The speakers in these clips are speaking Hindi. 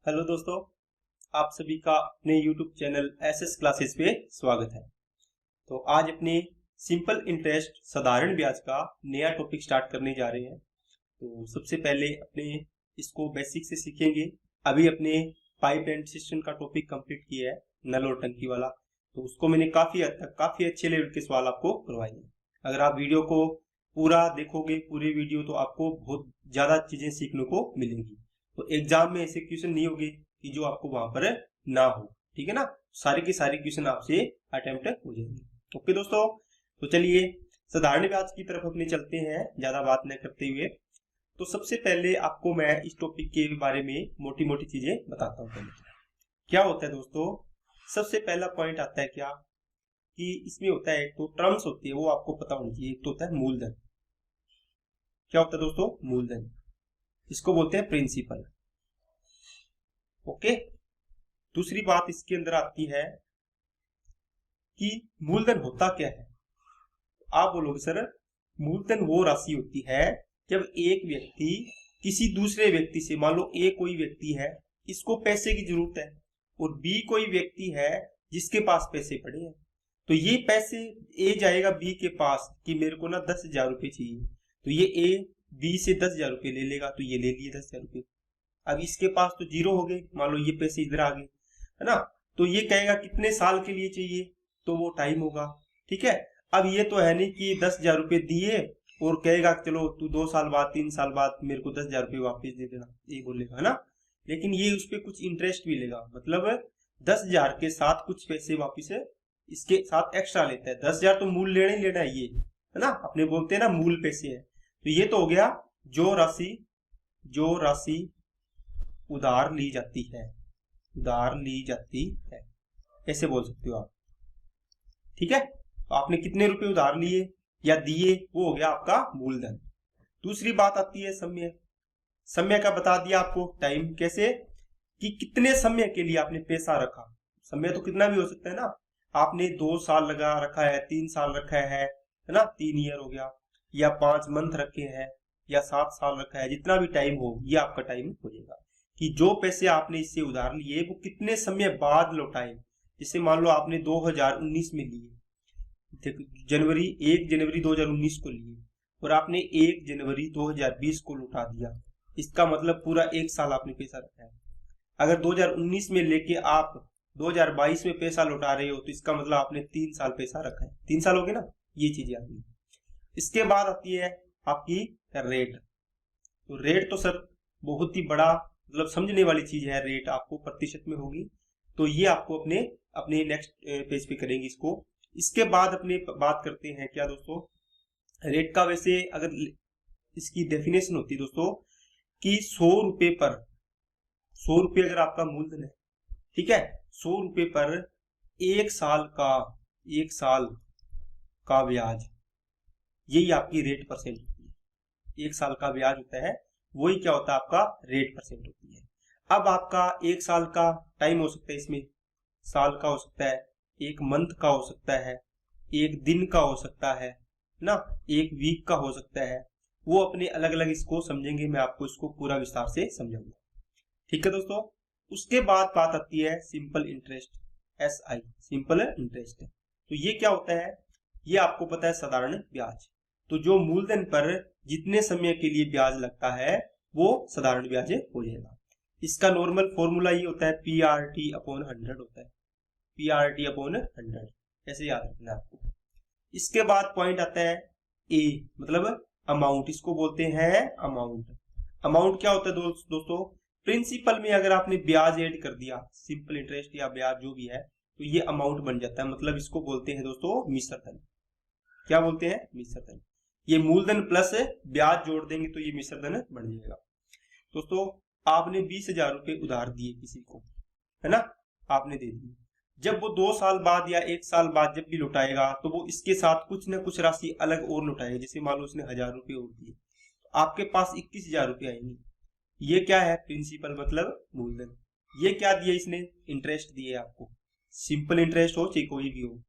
हेलो दोस्तों, आप सभी का अपने YouTube चैनल एसएस क्लासेस पे स्वागत है। तो आज अपने सिंपल इंटरेस्ट साधारण ब्याज का नया टॉपिक स्टार्ट करने जा रहे हैं। तो सबसे पहले अपने इसको बेसिक से सीखेंगे। अभी अपने पाइप एंड सिस्टम का टॉपिक कंप्लीट किया है, नल और टंकी वाला। तो उसको मैंने काफी हद तक काफी अच्छे लेवल के सवाल आपको करवाए हैं। अगर आप वीडियो को पूरा देखोगे, पूरी वीडियो, तो आपको बहुत ज्यादा चीजें सीखने को मिलेंगी। तो एग्जाम में ऐसे क्वेश्चन नहीं होंगे कि जो आपको वहां पर ना हो, ठीक है ना। सारे के सारे क्वेश्चन आपसे अटेम्प्ट हो जाएंगे। ओके दोस्तों, तो चलिए साधारण ब्याज की तरफ अपने चलते हैं, ज्यादा बात न करते हुए। तो सबसे पहले आपको मैं इस टॉपिक के बारे में मोटी मोटी चीजें बताता हूँ। पहले क्या होता है दोस्तों, सबसे पहला पॉइंट आता है क्या कि इसमें होता है, एक तो टर्म्स होती है वो आपको पता होनी चाहिए। एक तो होता है मूलधन। क्या होता है दोस्तों? मूलधन। इसको बोलते हैं प्रिंसिपल। ओके। दूसरी बात इसके अंदर आती है कि मूलधन होता क्या है। आप बोलोगे सर मूलधन वो राशि होती है जब एक व्यक्ति किसी दूसरे व्यक्ति से, मान लो ए कोई व्यक्ति है, इसको पैसे की जरूरत है, और बी कोई व्यक्ति है जिसके पास पैसे पड़े हैं। तो ये पैसे ए जाएगा बी के पास कि मेरे को ना 10,000 रुपये चाहिए। तो ये ए बी से 10,000 रुपये ले लेगा, तो ये ले लिए 10,000 रुपये। अब इसके पास तो जीरो हो गए, मान लो ये पैसे इधर आ गए, है ना। तो ये कहेगा कितने साल के लिए चाहिए, तो वो टाइम होगा, ठीक है। अब ये तो है नहीं कि 10,000 रुपये दिए और कहेगा चलो तू 2 साल बाद 3 साल बाद मेरे को 10,000 रुपये वापिस दे देना, ये बोलेगा, है ना। लेकिन ये उस पर कुछ इंटरेस्ट भी लेगा, मतलब 10,000 के साथ कुछ पैसे वापिस इसके साथ एक्स्ट्रा लेता है। 10,000 तो मूल लेना ही लेना है, ये है ना, अपने बोलते हैं ना मूल पैसे है। तो ये तो हो गया जो राशि उधार ली जाती है, उधार ली जाती है, ऐसे बोल सकते हो आप, ठीक है। तो आपने कितने रुपए उधार लिए या दिए, वो हो गया आपका मूलधन। दूसरी बात आती है समय। समय का बता दिया आपको, टाइम कैसे कि कितने समय के लिए आपने पैसा रखा। समय तो कितना भी हो सकता है ना, आपने 2 साल लगा रखा है, 3 साल रखा है ना, 3 ईयर हो गया, या 5 मंथ रखे हैं, या 7 साल रखा है, जितना भी टाइम हो ये आपका टाइम हो जाएगा कि जो पैसे आपने इससे उधार लिए वो कितने समय बाद लौटाए। जैसे मान लो आपने 2019 में लिए, 1 जनवरी 2019 को लिए, और आपने 1 जनवरी 2020 को लौटा दिया। इसका मतलब पूरा 1 साल आपने पैसा रखा है। अगर 2019 में लेके आप 2022 में पैसा लौटा रहे हो, तो इसका मतलब आपने 3 साल पैसा रखा है। 3 साल हो गए ना, ये चीजें आती है। इसके बाद आती है आपकी रेट। तो रेट तो सर बहुत ही बड़ा, मतलब समझने वाली चीज है। रेट आपको प्रतिशत में होगी, तो ये आपको अपने अपने नेक्स्ट पेज पे करेंगे इसको। इसके बाद अपने बात करते हैं क्या दोस्तों, रेट का। वैसे अगर इसकी डेफिनेशन होती है दोस्तों कि 100 रुपए पर, 100 रुपए अगर आपका मूलधन है, ठीक है, 100 रुपए पर 1 साल का ब्याज, यही आपकी रेट परसेंट होती है। 1 साल का ब्याज होता है, वही क्या होता है आपका रेट परसेंट होती है। अब आपका 1 साल का टाइम हो सकता है, इसमें साल का हो सकता है, 1 मंथ का हो सकता है, 1 दिन का हो सकता है ना, 1 वीक का हो सकता है। वो अपने अलग अलग इसको समझेंगे, मैं आपको इसको पूरा विस्तार से समझाऊंगा, ठीक है दोस्तों। उसके बाद बात आती है simple interest, SI, simple interest. तो ये क्या होता है, ये आपको पता है साधारण ब्याज। तो जो मूलधन पर जितने समय के लिए ब्याज लगता है वो साधारण ब्याज हो जाएगा। इसका नॉर्मल फॉर्मूला ये होता है PRT/100 होता है, PRT/100, ऐसे याद रखना है आपको। इसके बाद पॉइंट आता है A, मतलब अमाउंट, इसको बोलते हैं अमाउंट। अमाउंट क्या होता है दोस्तों, प्रिंसिपल में अगर आपने ब्याज ऐड कर दिया, सिंपल इंटरेस्ट या ब्याज जो भी है, तो ये अमाउंट बन जाता है। मतलब इसको बोलते हैं दोस्तों मिश्र धन। क्या बोलते हैं? मिश्र धन। ये मूलधन प्लस ब्याज जोड़ देंगे तो ये मिश्र धन बन जाएगा। दोस्तों आपने 20,000 रुपये उधार दिए किसी को, है ना, आपने दे दिए। जब वो 2 साल बाद या 1 साल बाद जब भी लौटाएगा, तो वो इसके साथ कुछ ना कुछ राशि अलग और लौटाएगा। जैसे मान लो उसने 1,000 रुपये और दिए, तो आपके पास 21,000 रुपये आएंगे। ये क्या है? प्रिंसिपल, मतलब मूलधन। ये क्या दिया इसने? इंटरेस्ट दिए आपको, सिंपल इंटरेस्ट हो चाहे कोई भी हो।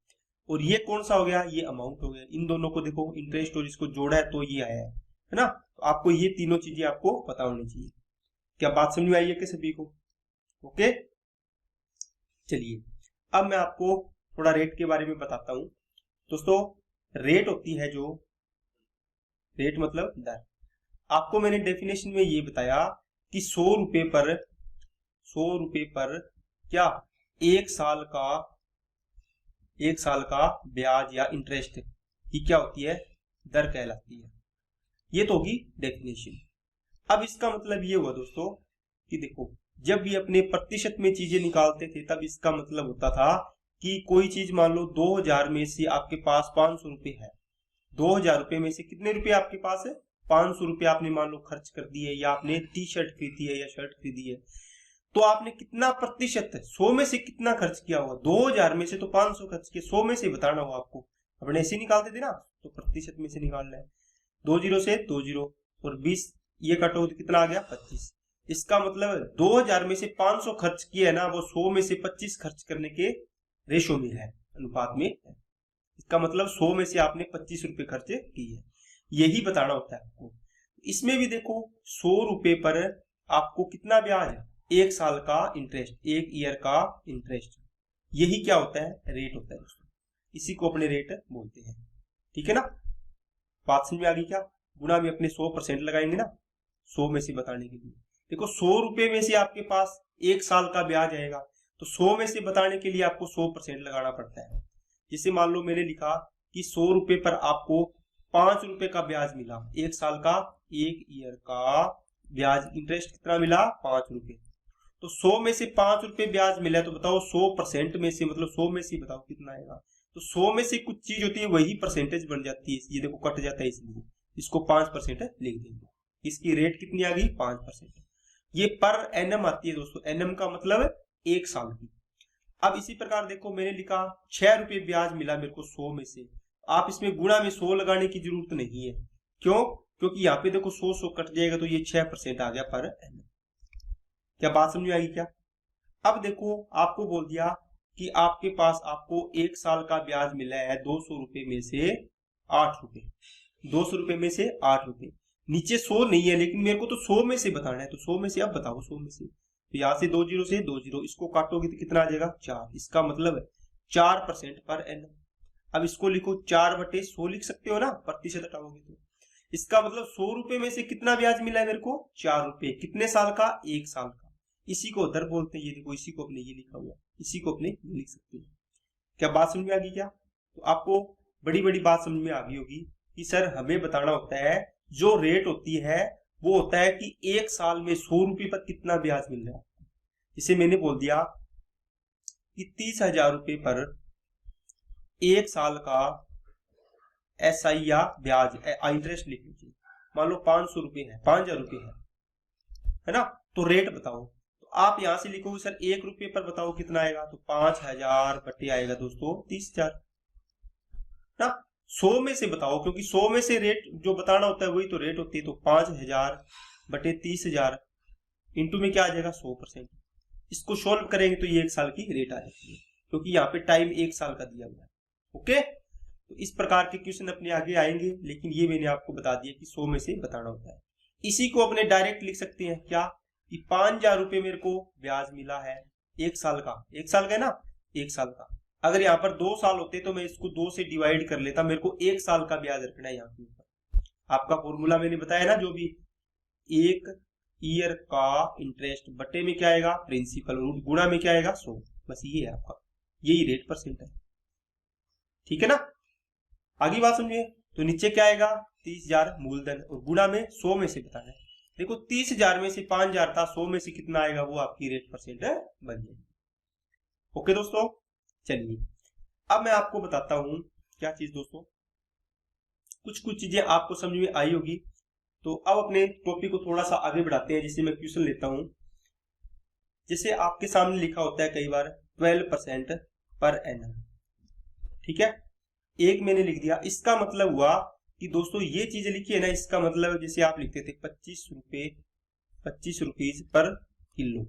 और ये कौन सा हो गया? ये अमाउंट हो गया। इन दोनों को देखो, इंटरेस्ट और इसको जोड़ा है तो ये आया है ना। तो आपको ये तीनों चीजें आपको पता होनी चाहिए। क्या बात समझ में आई है कि सभी को? ओके, चलिए अब मैं आपको थोड़ा रेट के बारे में बताता हूं। दोस्तों रेट होती है जो, रेट मतलब दर। आपको मैंने डेफिनेशन में ये बताया कि 100 रुपए पर क्या एक साल का ब्याज या इंटरेस्ट की क्या होती है, दर कहलाती है। ये तो होगी डेफिनेशन। अब इसका मतलब ये हुआ दोस्तों कि देखो, जब भी अपने प्रतिशत में चीजें निकालते थे तब इसका मतलब होता था कि कोई चीज मान लो 2000 में से आपके पास 500 रुपए है, 2000 रुपए में से कितने रुपए आपके पास है, 500 रुपए आपने मान लो खर्च कर दिए, या आपने टी शर्ट खरीदी है या शर्ट खरीदी है, तो आपने कितना प्रतिशत 100 में से कितना खर्च किया हुआ, 2000 में से तो 500 खर्च किया, 100 में से बताना हो आपको। अपने ऐसे निकालते थे ना, तो प्रतिशत में से निकालना है। 2 जीरो से 2 जीरो और 20 ये कटो तो कितना आ गया, 25। इसका मतलब 2000 में से 500 खर्च किया है ना, वो 100 में से 25 खर्च करने के रेशो में है, अनुपात में है। इसका मतलब 100 में से आपने 25 रुपए खर्च किए, यही बताना होता है आपको। इसमें भी देखो 100 रुपए पर आपको कितना ब्याज है, एक साल का इंटरेस्ट, एक ईयर का इंटरेस्ट, यही क्या होता है, रेट होता है दोस्तों। इसी को अपने रेट बोलते हैं, ठीक है ना। बात समझ में आ गई क्या। गुणा में अपने 100% लगाएंगे ना 100 में से बताने के लिए। देखो 100 रुपए में से आपके पास एक साल का ब्याज आएगा, तो 100 में से बताने के लिए आपको 100% लगाना पड़ता है। जैसे मान लो मैंने लिखा कि 100 रुपए पर आपको 5 रुपए का ब्याज मिला, एक साल का, एक ईयर का ब्याज इंटरेस्ट कितना मिला, 5 रुपए। तो 100 में से 5 रुपए ब्याज मिला, तो बताओ 100% में से, मतलब 100 में से बताओ कितना आएगा। तो 100 में से कुछ चीज होती है वही परसेंटेज बन जाती है, ये देखो कट जाता है, इसलिए इसको 5% लिख देंगे। इसकी रेट कितनी आ गई, 5%। ये पर एनम आती है दोस्तों, एनम का मतलब एक साल की। अब इसी प्रकार देखो मैंने लिखा 6 रुपए ब्याज मिला मेरे को 100 में से, आप इसमें गुणा में 100 लगाने की जरूरत नहीं है। क्यों, क्योंकि यहाँ पे देखो 100 कट जाएगा, तो ये 6% आ गया पर एनम। क्या बात समझ में आएगी क्या। अब देखो आपको बोल दिया कि आपके पास आपको एक साल का ब्याज मिला है 200 रुपए में से 8 रुपए, 200 रुपए में से 8 रुपए। नीचे 100 नहीं है, लेकिन मेरे को तो 100 में से बताना है, तो 100 में से अब बताओ 100 में से। तो यहाँ से 2 जीरो से 2 जीरो, इसको काटोगे तो कितना आ जाएगा, 4। इसका मतलब 4% पर एनम। अब इसको लिखो 4/100 लिख सकते हो ना, प्रतिशत हटाओगे तो। इसका मतलब 100 रुपए में से कितना ब्याज मिला है मेरे को, 4 रुपए। कितने साल का, एक साल का। इसी को दर बोलते हैं। ये देखो इसी को अपने ये लिखा हुआ, इसी को अपने ये लिख सकते हैं। क्या बात समझ में आ गई क्या। तो आपको बड़ी बड़ी बात समझ में आ गई होगी कि सर हमें बताना होता है, जो रेट होती है वो होता है कि एक साल में 100 रुपए पर कितना ब्याज मिल रहा है। इसे मैंने बोल दिया कि 30,000 रुपए पर एक साल का SI या ब्याज इंटरेस्ट लिख लीजिए। मान लो 500 रुपए है, 5,000 रुपए है ना, तो रेट बताओ। तो आप यहां से लिखोगे सर 1 रुपए पर बताओ कितना आएगा, तो 5,000 बटे आएगा दोस्तों 30,000 ना। 100 में से बताओ, क्योंकि 100 में से रेट जो बताना होता है वही तो रेट होती है। तो 5,000 बटे 30,000 इंटू में क्या आ जाएगा, 100%। इसको सोल्व करेंगे तो ये एक साल की रेट आ जाती है, क्योंकि यहाँ पे टाइम एक साल का दिया हुआ है। ओके, तो इस प्रकार के क्वेश्चन अपने आगे आएंगे, लेकिन ये मैंने आपको बता दिया कि 100 में से बताना होता है। इसी को अपने डायरेक्ट लिख सकते हैं क्या, कि 5,000 रुपए मेरे को ब्याज मिला है एक साल का, एक साल का है ना, एक साल का। अगर यहाँ पर 2 साल होते तो मैं इसको 2 से डिवाइड कर लेता, मेरे को एक साल का ब्याज रखना है यहाँ के ऊपर। आपका फॉर्मूला मैंने बताया ना, जो भी एक ईयर का इंटरेस्ट बटे में क्या आएगा, प्रिंसिपल, गुणा में क्या आएगा, 100। बस ये है आपका, यही रेट परसेंट है। ठीक है ना, आगे बात समझिए। तो नीचे क्या आएगा, 30,000 मूलधन, और गुणा में 100 में से बताना है। देखो 30,000 में से 5,000 था, 100 में से कितना आएगा, वो आपकी रेट परसेंट है बन जाएगी। ओके दोस्तों, चलिए अब मैं आपको बताता हूं क्या चीज दोस्तों, कुछ चीजें आपको समझ में आई होगी। तो अब अपने टॉपिक को थोड़ा सा आगे बढ़ाते हैं, जिससे मैं क्वेश्चन लेता हूं। जैसे आपके सामने लिखा होता है कई बार 12% पर एनम, ठीक है, एक मैंने लिख दिया। इसका मतलब हुआ कि दोस्तों ये चीज लिखी है ना, इसका मतलब जैसे आप लिखते थे 25 रुपीज पर किलो।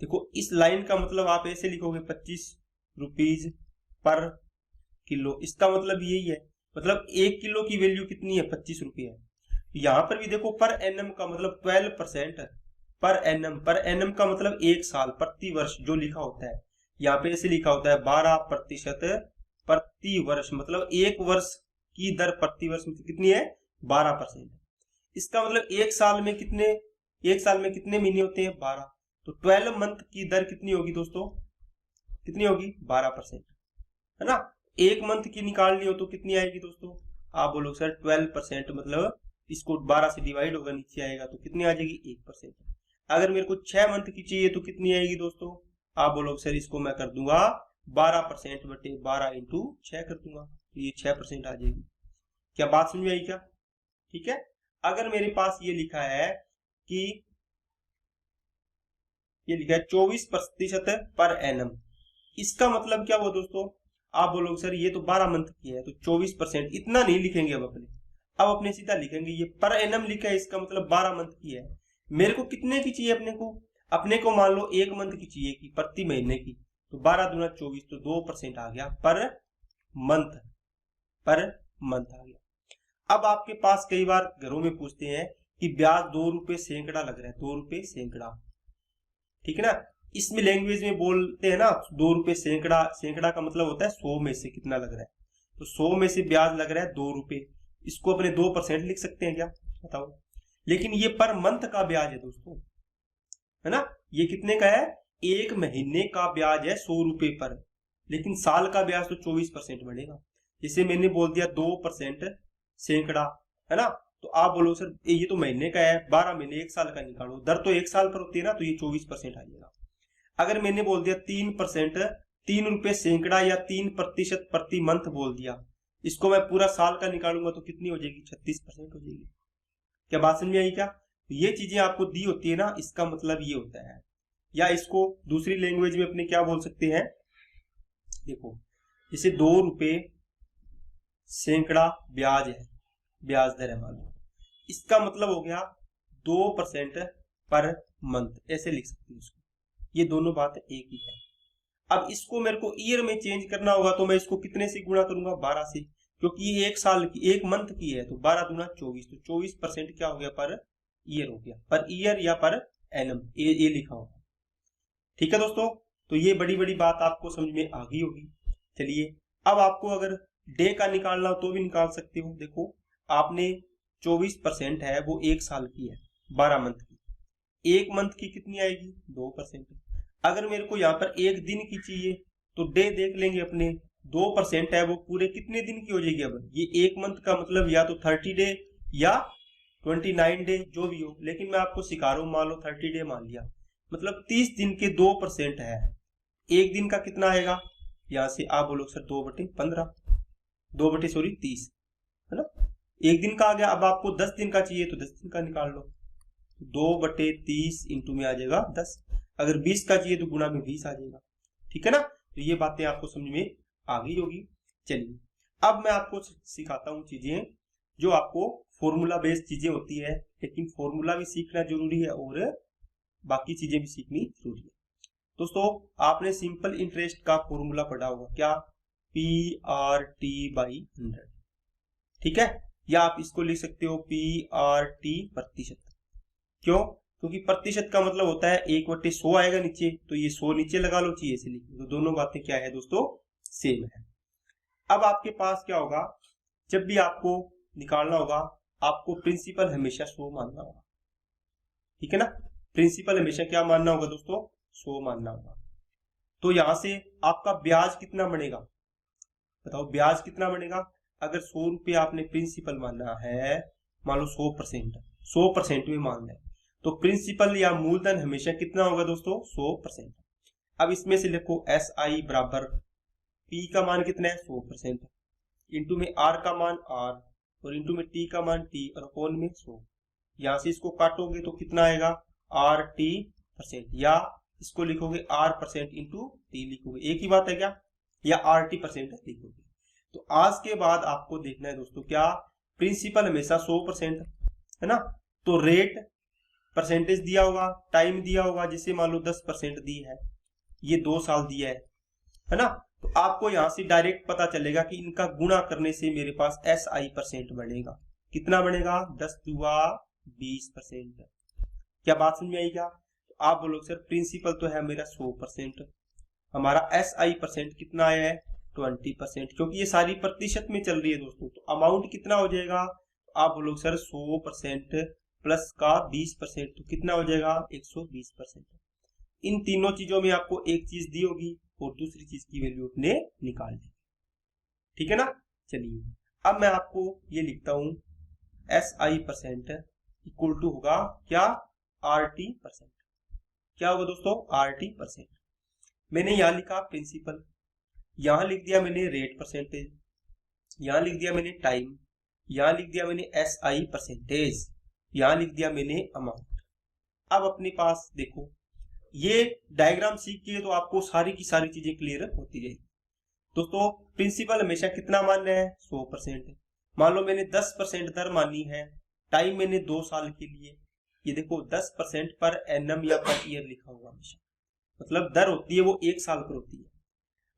देखो इस लाइन का मतलब आप ऐसे लिखोगे 25 रुपीज पर किलो, इसका मतलब यही है, मतलब 1 किलो की वैल्यू कितनी है, 25 रुपये है। यहाँ पर भी देखो पर एनम का मतलब 12%, पर एनम, पर एनम का मतलब एक साल, प्रति वर्ष जो लिखा होता है यहाँ पे ऐसे लिखा होता है 12% प्रति वर्ष, मतलब एक वर्ष की दर प्रति वर्ष कितनी है 12%। इसका मतलब एक साल में कितने महीने होते हैं 12, तो 12 मंथ की दर कितनी होगी दोस्तों, कितनी होगी 12%, है ना। एक मंथ की निकालनी हो तो कितनी आएगी दोस्तों, आप बोलो सर 12%, मतलब इसको 12 से डिवाइड होगा नीचे आएगा तो कितनी आ जाएगी 1%। अगर मेरे को 6 मंथ की चाहिए तो कितनी आएगी दोस्तों, आप बोलो सर इसको मैं कर दूंगा 12% बटे 12 इंटू 6 कर दूंगा, तो ये 6% आ जाएगी। क्या बात समझ में आई क्या, ठीक है। अगर मेरे पास ये लिखा है कि ये लिखा है 24% पर एनम, इसका मतलब क्या हुआ दोस्तों, आप बोलोगे सर ये तो 12 मंथ की है तो 24%, इतना नहीं लिखेंगे अब अपने सीधा लिखेंगे ये पर एनम लिखा है, इसका मतलब 12 मंथ की है। मेरे को कितने की चाहिए, अपने को मान लो 1 मंथ की चाहिए कि प्रति महीने की, तो 12 दूना 24, तो 2% आ गया पर मंथ आ गया। अब आपके पास कई बार घरों में पूछते हैं कि ब्याज 2 रुपए सैकड़ा लग रहा है, 2 रुपए सैकड़ा, ठीक है ना। इसमें लैंग्वेज में बोलते हैं ना 2 रुपए सैकड़ा, सैकड़ा का मतलब होता है 100 में से कितना लग रहा है, तो 100 में से ब्याज लग रहा है 2 रुपए, इसको अपने 2% लिख सकते हैं क्या, बताओ। लेकिन ये पर मंथ का ब्याज है दोस्तों, है ना, ये कितने का है, एक महीने का ब्याज है 100 रुपए पर, लेकिन साल का ब्याज तो 24% बढ़ेगा। जैसे मैंने बोल दिया 2% सैकड़ा, है ना, तो आप बोलो सर ये तो महीने का है, 12 महीने 1 साल का निकालो, दर तो 1 साल पर होती है ना, तो ये 24% आ जाएगा। अगर मैंने बोल दिया 3%, 3 रुपए सैकड़ा या 3% प्रति मंथ बोल दिया, इसको मैं पूरा साल का निकालूंगा तो कितनी हो जाएगी 36% हो जाएगी। क्या बात समझ में आई क्या, ये चीजें आपको दी होती है ना, इसका मतलब ये होता है। या इसको दूसरी लैंग्वेज में अपने क्या बोल सकते हैं, देखो जैसे 2 रुपए सैकड़ा ब्याज है, ब्याज दर है मान लो, इसका मतलब हो गया 2% पर मंथ, ऐसे लिख सकते हैं इसको, ये दोनों बात एक ही है। अब इसको मेरे को ईयर में चेंज करना होगा तो मैं इसको कितने से गुणा करूंगा 12 से, क्योंकि ये 1 साल की 1 मंथ की है, तो 12 दूना 24, तो 24% क्या हो गया पर ईयर हो गया, पर ईयर या पर एनम ये लिखा होगा, ठीक है दोस्तों। तो ये बड़ी बड़ी बात आपको समझ में आ गई होगी। चलिए अब आपको अगर डे का निकालना हो तो भी निकाल सकते हो। देखो आपने 24% है वो 1 साल की है 12 मंथ की, 1 मंथ की कितनी आएगी 2%। अगर मेरे को यहाँ पर 1 दिन की चाहिए तो डे देख लेंगे अपने, 2% है वो पूरे कितने दिन की हो जाएगी। अब ये 1 मंथ का मतलब या तो 30 डे या 29 डे जो भी हो, लेकिन मैं आपको सिखा रहा हूँ, मान लो 30 डे मान लिया, मतलब 30 दिन के 2% है। 1 दिन का कितना आएगा, यहां से आप बोलो सर 2/15, 30, है ना, 1 दिन का आ गया। अब आपको 10 दिन का चाहिए तो 10 दिन का निकाल लो, 2/30 इंटू में आ जाएगा 10, अगर 20 का चाहिए तो गुणा में 20 आ जाएगा, ठीक है ना। तो ये बातें आपको समझ में आ गई होगी। चलिए अब मैं आपको सिखाता हूँ चीजें जो आपको फॉर्मूला बेस्ड चीजें होती है, लेकिन फॉर्मूला भी सीखना जरूरी है और बाकी चीजें भी सीखनी जरूरी है। दोस्तों आपने सिंपल इंटरेस्ट का फॉर्मूला पढ़ा होगा, क्या, PRT/100, ठीक है, या आप इसको लिख सकते हो PRT%। क्यों, क्योंकि प्रतिशत का मतलब होता है 1/100 आएगा नीचे, तो ये 100 नीचे लगा लो, चाहिए ऐसे लिख लो, तो दोनों बातें क्या है दोस्तों सेम है। अब आपके पास क्या होगा, जब भी आपको निकालना होगा आपको प्रिंसिपल हमेशा 100 मानना होगा, ठीक है ना, प्रिंसिपल हमेशा क्या मानना होगा दोस्तों 100 मानना होगा। तो यहां से आपका ब्याज कितना बनेगा, बताओ ब्याज कितना बनेगा। अगर 100 रुपये आपने प्रिंसिपल मानना है, मान लो 100% में मान लें, तो प्रिंसिपल या मूलधन हमेशा कितना होगा दोस्तों 100%। अब इसमें से लिखो SI बराबर P का मान कितना है 100%, इंटू में R का मान R और इंटू में T का मान T और अपोन में 100। यहां से इसको काटोगे तो कितना आएगा RT%, या इसको लिखोगे R% इंटू T लिखोगे, एक ही बात है क्या, या RT% लिखोगे। तो आज के बाद आपको देखना है दोस्तों क्या, प्रिंसिपल हमेशा 100% है ना, तो रेट परसेंटेज दिया होगा, टाइम दिया होगा, जैसे मान लो 10% दी है, ये 2 साल दिया है ना, तो आपको यहां से डायरेक्ट पता चलेगा कि इनका गुणा करने से मेरे पास SI% बनेगा, कितना बनेगा 10 दूआ 20%, क्या बात समझ में आई क्या? तो आप बोलोगे सर प्रिंसिपल तो है मेरा 100%, हमारा SI परसेंट कितना आया है 20%, क्योंकि ये सारी प्रतिशत में चल रही है दोस्तों। तो अमाउंट कितना हो जाएगा? आप बोलोगे सर 100% प्लस का 20%, तो कितना हो जाएगा 120%। इन तीनों चीजों में आपको एक चीज दी होगी और दूसरी चीज की वैल्यू अपने निकाल ली, ठीक है ना। चलिए अब मैं आपको ये लिखता हूं SI परसेंट इक्वल टू होगा क्या RT परसेंट। क्या होगा दोस्तों RT परसेंट। मैंने यहां लिखा प्रिंसिपल, यहां लिख दिया मैंने रेट परसेंटेज, यहां लिख दिया मैंने टाइम, यहां लिख दिया मैंने SI परसेंटेज, यहां लिख दिया मैंने अमाउंट। अब अपने पास देखो ये डायग्राम सीख के तो आपको सारी की सारी चीजें क्लियर होती जाएगी। दोस्तों प्रिंसिपल हमेशा कितना मानना है 100%। मान लो मैंने 10% दर मानी है, टाइम मैंने 2 साल के लिए, ये देखो 10% पर एनम या पर ईयर लिखा हुआ हमेशा, मतलब दर होती है वो 1 साल पर होती है।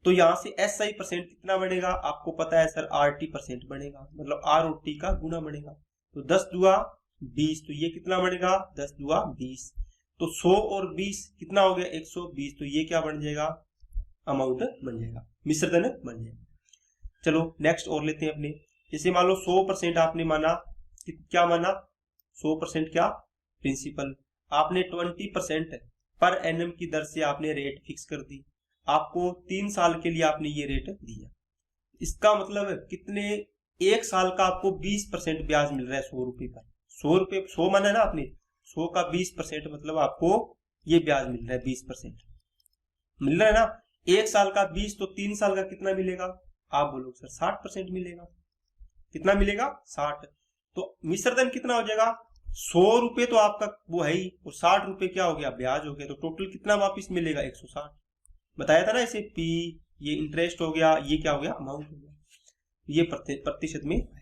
तो यहां से SI परसेंट कितना बनेगा? आपको पता है सर RT परसेंट बनेगा, मतलब R और T का गुना बनेगा। तो 10 दुआ 20, तो ये कितना बनेगा 10 दुआ 20, तो 100 और 20 कितना हो गया 120, तो ये क्या बन जाएगा अमाउंट बन जाएगा, मिश्रधन बन जाएगा। चलो नेक्स्ट और लेते हैं अपने, जैसे मान लो 100% आपने माना, क्या माना 100% क्या प्रिंसिपल, आपने 20% पर एनम की दर से आपने रेट फिक्स कर दी, आपको 3 साल के लिए आपने ये रेट दिया। इसका मतलब कितने, 1 साल का आपको 20% ब्याज मिल रहा है 100 रुपए पर। 100 रुपए 100 माना है ना आपने, 100 का 20% मतलब आपको ये ब्याज मिल रहा है 20% मिल रहा है ना। 1 साल का 20 तो 3 साल का कितना मिलेगा? आप बोलोगे सर 60% मिलेगा। कितना मिलेगा 60। तो मिश्रधन कितना हो जाएगा 100 रुपए तो आपका वो है ही, और 60 रुपए क्या हो गया ब्याज हो गया, तो टोटल कितना वापिस मिलेगा 160। बताया था ना इसे P, ये इंटरेस्ट हो गया, ये क्या हो गया अमाउंट हो गया, ये प्रतिशत में आएगा।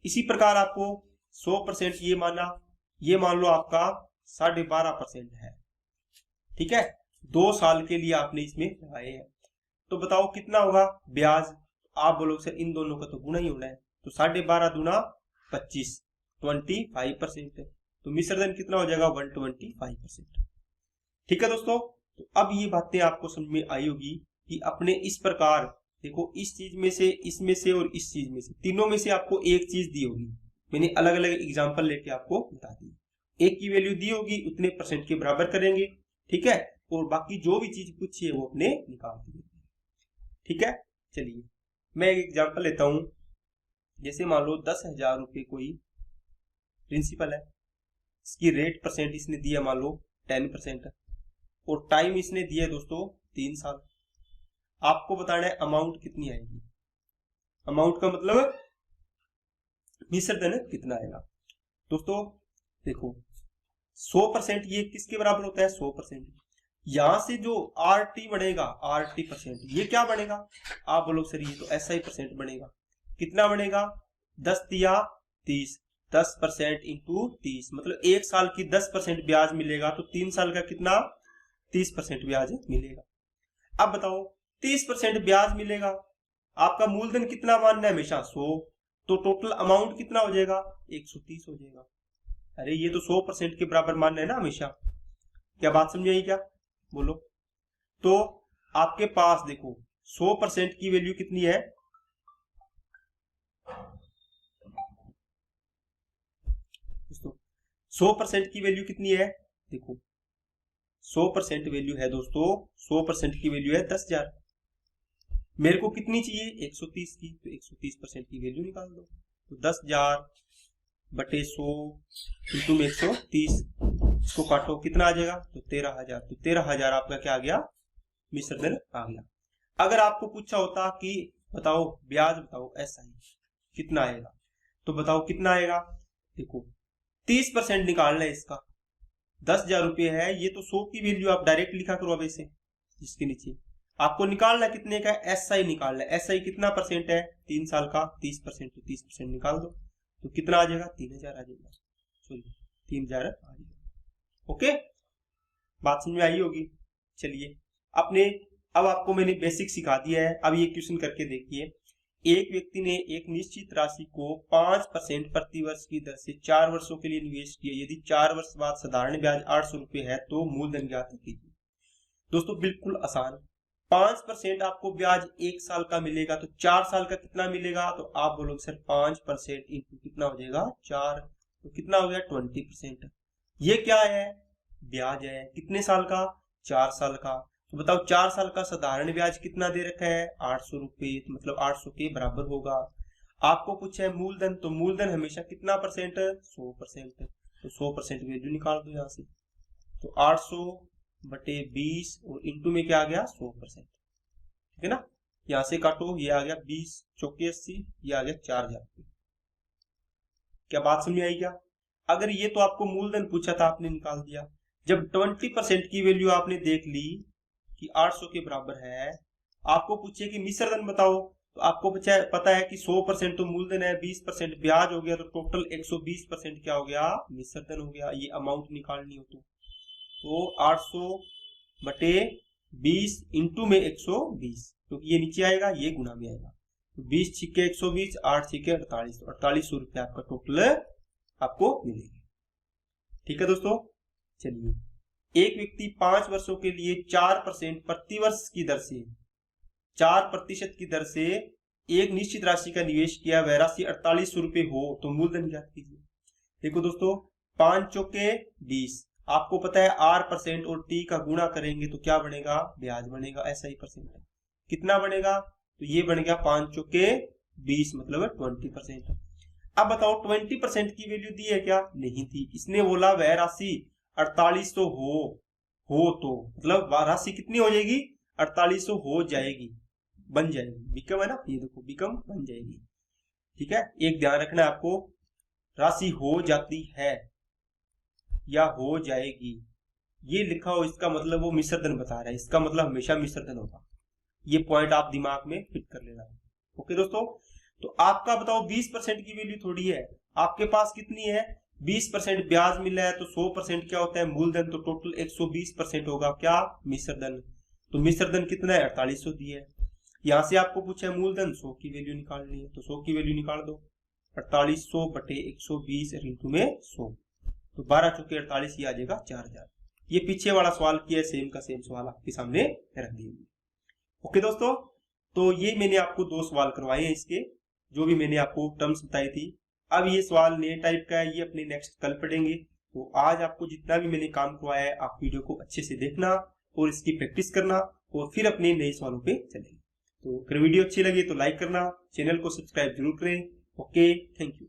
इसी प्रकार आपको 100% ये माना, ये मान लो आपका 12.5% है, ठीक है, 2 साल के लिए आपने इसमें लगाए हैं। तो बताओ कितना होगा ब्याज? आप बोलोगे सर इन दोनों का तो गुना ही होना है, तो 12.5 दूना 25, 25%, तो मिश्रधन कितना हो जाएगा 125%। ठीक है दोस्तों, तो अब ये बातें आपको समझ में आई होगी कि अपने इस प्रकार देखो इस चीज में से, इसमें से और इस चीज में से, तीनों में से आपको एक चीज दी होगी, मैंने अलग अलग एग्जांपल लेके आपको बता दी। एक की वैल्यू दी होगी उतने परसेंट के बराबर करेंगे, ठीक है, और बाकी जो भी चीज पूछी है वो अपने निकाल देंगे, ठीक है। चलिए मैं एक एग्जांपल लेता हूं, जैसे मान लो 10,000 रुपये कोई प्रिंसिपल है, इसकी रेट परसेंट इसने दिया मान लो 10%, और टाइम इसने दिया है दोस्तों 3 साल। आपको बताना है अमाउंट कितनी आएगी, अमाउंट का मतलब मिश्रधन कितना आएगा। दोस्तों देखो 100% ये किसके बराबर होता है 100%, यहां से जो RT बनेगा RT परसेंट, ये क्या बनेगा? आप बोलो सर ये तो SI परसेंट बनेगा। कितना बनेगा 10 दिया 30, 10% इंटू 30, मतलब 1 साल की 10% ब्याज मिलेगा, तो 3 साल का कितना 30% ब्याज मिलेगा। अब बताओ 30% ब्याज मिलेगा, आपका मूलधन कितना मानना है हमेशा 100, तो टोटल अमाउंट कितना हो जाएगा 130 हो जाएगा। अरे ये तो 100% के बराबर मानना है ना हमेशा। क्या बात समझ आई क्या? बोलो। तो आपके पास देखो 100% की वैल्यू कितनी है, दोस्तों 100% की वैल्यू कितनी है, देखो 100% वैल्यू है दोस्तों, 100% की वैल्यू है 10,000, मेरे को कितनी चाहिए 130 की, तो 130% की वैल्यू निकाल दो, तो 10,000 बटे 100 इंटू में 130, इसको काटो कितना आ जाएगा, तो 13,000, तो 13,000 आपका क्या आ गया मिश्रधन आ गया। अगर आपको पूछा होता कि बताओ ब्याज बताओ SI कितना आएगा, तो बताओ कितना आएगा, देखो 30% निकालना है इसका, 10,000 रुपये है ये, तो 100 की वैल्यू आप डायरेक्ट लिखा करो अब ऐसे, जिसके नीचे आपको निकालना कितने का SI निकालना है, SI कितना परसेंट है 3 साल का 30%, तो 30% निकाल दो, तो कितना आ जाएगा 3,000 आ जाएगा, सॉरी 3,000 आ जाएगा। ओके, बात समझ में आई होगी। चलिए अपने अब आपको मैंने बेसिक सिखा दिया है, अब ये क्वेश्चन करके देखिए, एक व्यक्ति ने एक निश्चित राशि को 5% प्रति वर्ष की दर से 4 वर्षों के लिए निवेश किया। यदि 4 वर्ष बाद साधारण ब्याज 800 रुपये है तो मूलधन ज्ञात कीजिए। दोस्तों बिल्कुल आसान, 5% आपको ब्याज 1 साल का मिलेगा तो 4 साल का कितना मिलेगा, तो आप बोलोगे सर 5% इंटू कितना हो जाएगा 4, तो कितना हो गया 20%। ये क्या है, ब्याज है, कितने साल का, 4 साल का। तो बताओ 4 साल का साधारण ब्याज कितना दे रखा है 800 रुपये, तो मतलब 800 के बराबर होगा। आपको पूछा है मूलधन, तो मूलधन हमेशा कितना परसेंट, 100%, तो 100% वैल्यू निकाल दो यहाँ से। तो 800 बटे 20 और इंटू में क्या आ गया 100%, ठीक है ना। यहाँ से काटो, ये आ गया 20 चौके 80, ये आ गया 4000 रुपये। क्या बात समझ आई क्या। अगर ये तो आपको मूलधन पूछा था, आपने निकाल दिया। जब 20% की वैल्यू आपने देख ली कि 800 के बराबर है, आपको पूछे कि मिश्रधन बताओ, तो आपको पता है कि 100% तो मूलधन है, 20% ब्याज हो गया, तो टोटल 120% क्या हो गया, मिश्रधन हो गया। ये अमाउंट निकालनी हो तो 800 बटे 20 इंटू में 120, क्योंकि ये नीचे आएगा, ये गुना में आएगा। तो 20 छिके 120, 8 छिके 48, 4800 रुपये आपका टोटल आपको मिलेगा। ठीक है दोस्तों, चलिए। एक व्यक्ति 5 वर्षों के लिए 4% प्रति वर्ष की दर से 4% की दर से एक निश्चित राशि का निवेश किया, वह राशि 4800 रुपये हो तो मूलधन ज्ञात कीजिए। देखो दोस्तों, 5 चौके 20, आपको पता है R% और T का गुणा करेंगे तो क्या बनेगा, ब्याज बनेगा, ऐसा ही परसेंट है। कितना बनेगा, तो ये बनेगा 5 चौके 20 मतलब 20%। अब बताओ 20% की वैल्यू दी है क्या, नहीं थी। इसने बोला वह राशि 4800 हो तो मतलब राशि कितनी हो जाएगी, 4800 हो जाएगी, बन जाएगी, बिकम है ना, ये देखो बिकम बन जाएगी। ठीक है, एक ध्यान रखना है आपको, राशि हो जाती है या हो जाएगी, ये लिखा हो इसका मतलब वो मिश्रधन बता रहा है, इसका मतलब हमेशा मिश्रधन होगा। ये पॉइंट आप दिमाग में फिट कर लेना। ओके दोस्तों, तो आपका बताओ 20% की वैल्यू थोड़ी है, आपके पास कितनी है, 20% ब्याज मिला है, तो 100% क्या होता है मूलधन, तो टोटल 120% होगा क्या, मिश्रधन। तो मिश्रधन कितना है, 4800 दिया है। यहाँ से आपको पूछा है मूलधन, 100 की वैल्यू निकालनी है, तो 100 की वैल्यू निकाल दो, 4800 बटे 120 इंटू में 100, तो 12 चौके 48, ये आ जाएगा 4000। ये पीछे वाला सवाल किया है, सेम का सेम सवाल आपके सामने रख दिए। ओके दोस्तों, तो ये मैंने आपको 2 सवाल करवाए हैं इसके, जो भी मैंने आपको टर्म्स बताई थी। अब ये सवाल नए टाइप का है, ये अपने नेक्स्ट कल पढ़ेंगे। तो आज आपको जितना भी मैंने काम करवाया है, आप वीडियो को अच्छे से देखना और इसकी प्रैक्टिस करना और फिर अपने नए सवालों पे चलेंगे। तो अगर वीडियो अच्छी लगे तो लाइक करना, चैनल को सब्सक्राइब जरूर करें। Okay, thank you.